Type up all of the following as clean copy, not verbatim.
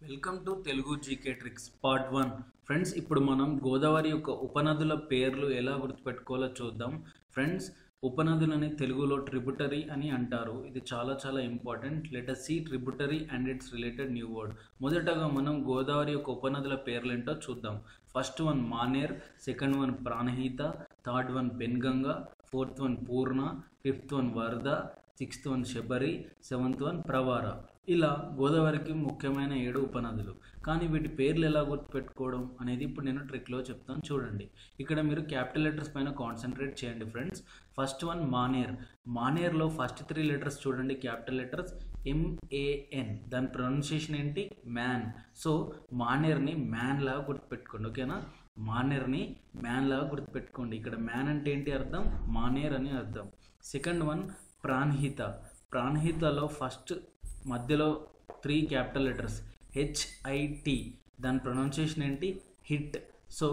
Welcome to Telugu GK tricks part 1. Friends, ఇప్పుడు మనం గోదావరి యొక్క ఉపనదుల పేర్లు ఎలా గుర్తుపెట్టుకోవాలో చూద్దాం. ఫ్రెండ్స్, ఉపనదులని తెలుగులో ట్రిబ్యూటరీ అని అంటారు. ఇది చాలా important. Let us see tributary and it's related new word. మొదటగా మనం గోదావరి యొక్క ఉపనదుల పేర్లు ఏంటో చూద్దాం. First one Maner, second one Pranahita, third one Penganga, fourth one Purna, fifth one Varada, sixth one Sabari, seventh one Pravara. ఇలా గోదావరికి ముఖ్యమైన 7 ఉపనదులు. కానీ వీటి పేర్లు ఎలా గుర్తుపెట్టుకోవడం అనేది ఇప్పుడు నేను ట్రిక్లో చెప్తాను, చూడండి. ఇక్కడ మీరు క్యాపిటల్ లెటర్స్ పైన కాన్సన్ట్రేట్ చేయండి ఫ్రెండ్స్. First one Maner. మానేర్లో ఫస్ట్ 3 లెటర్స్ చూడండి, క్యాపిటల్ లెటర్స్ MAN. దాని ప్రొనౌన్సియేషన్ ఏంటి? మ్యాన్. సో మానేర్ని మ్యాన్ లాగా గుర్తుపెట్టుకోండి, ఓకేనా? మానేర్ని మ్యాన్ లాగా గుర్తుపెట్టుకోండి. ఇక్కడ మ్యాన్ అంటే ఏంటి అర్థం? మానేర్ అని అర్థం. Second one Pranahita. ప్రాణహితలో ఫస్ట్ మధ్యలో 3 క్యాపిటల్ లెటర్స్ HIT. దాని ప్రొనౌన్సియేషన్ ఏంటి? హిట్. సో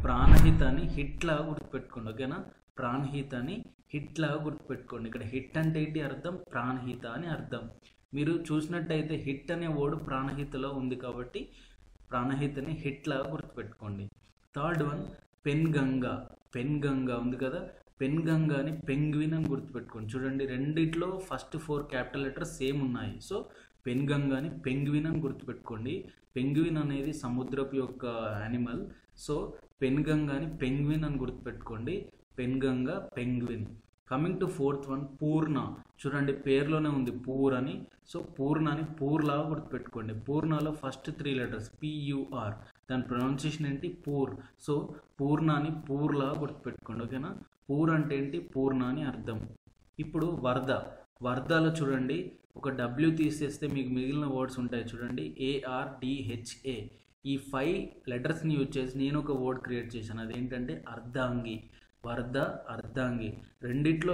ప్రాణహితని హిట్ లాగా గుర్తుపెట్టుకోండి, ఓకేనా? ప్రాణహితని హిట్ లాగా గుర్తుపెట్టుకోండి. ఇక్కడ హిట్ అంటే ఏంటి అర్థం? ప్రాణహిత అని అర్థం. మీరు చూసినట్టయితే హిట్ అనే వర్డ్ ప్రాణహితలో ఉంది కాబట్టి ప్రాణహితని హిట్ లాగా గుర్తుపెట్టుకోండి. Third one Penganga. పెన్గంగా ఉంది కదా, పెన్గంగాని పెంగ్విన్ అని గుర్తుపెట్టుకోండి. చూడండి, రెండిట్లో ఫస్ట్ 4 క్యాపిటల్ లెటర్స్ సేమ్ ఉన్నాయి. సో పెన్గంగాని పెంగ్విన్ అని గుర్తుపెట్టుకోండి. పెంగ్విన్ అనేది సముద్రపు యొక్క యానిమల్. సో పెన్గంగాని పెంగ్విన్ అని గుర్తుపెట్టుకోండి. Penganga penguin. Coming to fourth one Purna. చూడండి, పేరులోనే ఉంది పూర్ అని. సో పూర్ణని పూర్లాగా గుర్తుపెట్టుకోండి. పూర్ణలో ఫస్ట్ 3 లెటర్స్ PUR. దాని ప్రొనౌన్సియేషన్ ఏంటి? పూర్. సో పూర్ణని పూర్లాగా గుర్తుపెట్టుకోండి, ఓకేనా? పూర్ అంటే ఏంటి? పూర్ణ అని అర్థం. ఇప్పుడు వరద. వరదలో చూడండి, ఒక W తీసేస్తే మీకు మిగిలిన వర్డ్స్ ఉంటాయి చూడండి, ARDHA. ఈ 5 లెటర్స్ని యూజ్ చేసి నేను ఒక వర్డ్ క్రియేట్ చేశాను. అదేంటంటే అర్ధాంగి. వరద, అర్ధాంగి. రెండిట్లో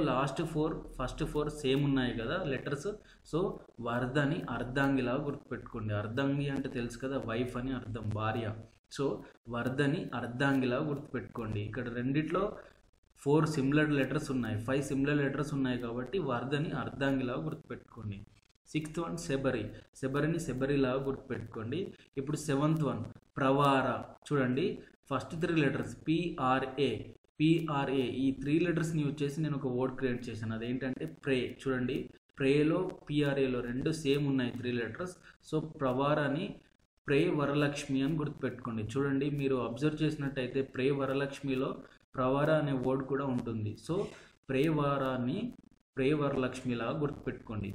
ఫస్ట్ 4 సేమ్ ఉన్నాయి కదా లెటర్స్. సో వరదని అర్ధాంగిలాగా గుర్తుపెట్టుకోండి. అర్ధాంగి అంటే తెలుసు కదా, వైఫ్ అని అర్థం, భార్య. సో వరదని అర్ధాంగిలాగా గుర్తుపెట్టుకోండి. ఇక్కడ రెండిట్లో 4 సిమిలర్ లెటర్స్ ఉన్నాయి, 5 సిమిలర్ లెటర్స్ ఉన్నాయి కాబట్టి వరదని అర్ధాంగిలాగా గుర్తుపెట్టుకోండి. Sixth one Sabari. శబరిని శబరిలాగా గుర్తుపెట్టుకోండి. ఇప్పుడు సెవెంత్ వన్ ప్రవార. చూడండి, ఫస్ట్ 3 లెటర్స్ PRA. PRA. ఈ 3 లెటర్స్ని యూజ్ చేసి నేను ఒక వర్డ్ క్రియేట్ చేశాను. అదేంటంటే ప్రే. చూడండి, ప్రేలో PRAలో 2 సేమ్ ఉన్నాయి 3 లెటర్స్. సో ప్రవారని ప్రే వరలక్ష్మి అని గుర్తుపెట్టుకోండి. చూడండి, మీరు అబ్జర్వ్ చేసినట్టయితే ప్రే వరలక్ష్మిలో ప్రవార అనే వర్డ్ కూడా ఉంటుంది. సో ప్రేవారాన్ని ప్రే వరలక్ష్మిలాగా గుర్తుపెట్టుకోండి.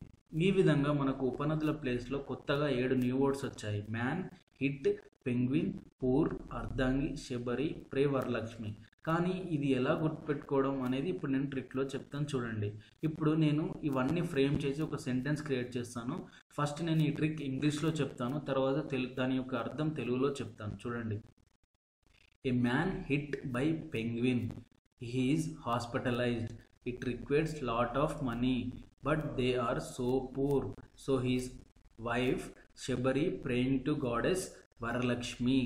ఈ విధంగా మనకు ఉపనదుల ప్లేస్లో కొత్తగా 7 న్యూ వర్డ్స్ వచ్చాయి. మ్యాన్, హిట్, పెంగ్విన్, పూర్, అర్ధాంగి, శబరి, ప్రే వరలక్ష్మి. కానీ ఇది ఎలా గుర్తుపెట్టుకోవడం అనేది ఇప్పుడు నేను ట్రిక్లో చెప్తాను, చూడండి. ఇప్పుడు నేను ఇవన్నీ ఫ్రేమ్ చేసి ఒక సెంటెన్స్ క్రియేట్ చేస్తాను. ఫస్ట్ నేను ఈ ట్రిక్ ఇంగ్లీష్లో చెప్తాను, తర్వాత దాని యొక్క అర్థం తెలుగులో చెప్తాను, చూడండి. A man hit by penguin. He is hospitalized. It requires lot of money, but they are so poor. So his wife Shabari praying to goddess Varalakshmi.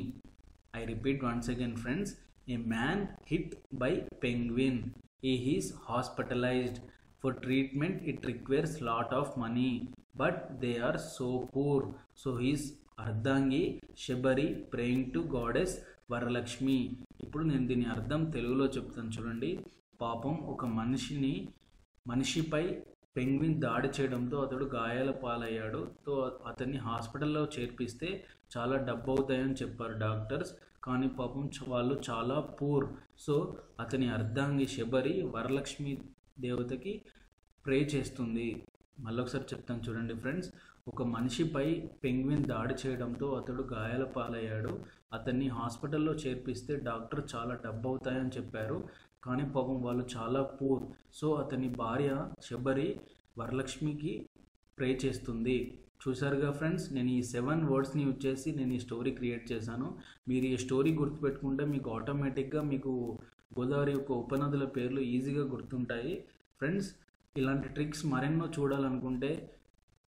I repeat once again, friends. A man hit by penguin. He is hospitalized. For treatment, it requires lot of money, but they are so poor. So his అర్ధాంగి Sabari praying to goddess Varalakshmi. ఇప్పుడు నేను దీని అర్థం తెలుగులో చెప్తాను, చూడండి. పాపం ఒక మనిషిపై పెంగ్విన్ దాడి చేయడంతో అతడు గాయాల పాలయ్యాడు. సో అతన్ని హాస్పిటల్లో చేర్పిస్తే చాలా డబ్బు అవుతాయని చెప్పారు డాక్టర్స్. కానీ పాపం వాళ్ళు చాలా పూర్. సో అతని అర్ధాంగి శబరి వరలక్ష్మి దేవతకి ప్రే చేస్తుంది. మళ్ళొకసారి చెప్తాను, చూడండి ఫ్రెండ్స్. ఒక మనిషిపై పెంగ్విన్ దాడి చేయడంతో అతడు గాయాల పాలయ్యాడు. అతన్ని హాస్పిటల్లో చేర్పిస్తే డాక్టర్ చాలా డబ్బు అవుతాయని చెప్పారు. కానీ పాపం వాళ్ళు చాలా పూర్. సో అతని భార్య శబరి వరలక్ష్మికి ప్రే చేస్తుంది. చూసారుగా ఫ్రెండ్స్, నేను ఈ 7 వర్డ్స్ని యూజ్ చేసి నేను ఈ స్టోరీ క్రియేట్ చేశాను. మీరు ఈ స్టోరీ గుర్తుపెట్టుకుంటే మీకు ఆటోమేటిక్గా మీకు గోదావరి యొక్క ఉపనదుల పేర్లు ఈజీగా గుర్తుంటాయి. ఫ్రెండ్స్, ఇలాంటి ట్రిక్స్ మరెన్నో చూడాలనుకుంటే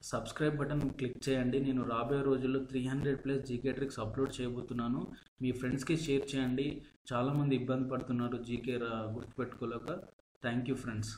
సబ్స్క్రైబ్ బటన్ క్లిక్ చేయండి. నేను రాబోయే రోజుల్లో 300+ జీకే ట్రిక్స్ అప్లోడ్ చేయబోతున్నాను. మీ ఫ్రెండ్స్కి షేర్ చేయండి. చాలామంది ఇబ్బంది పడుతున్నారు జీకే గుర్తుపెట్టుకోలేక. Thank you friends.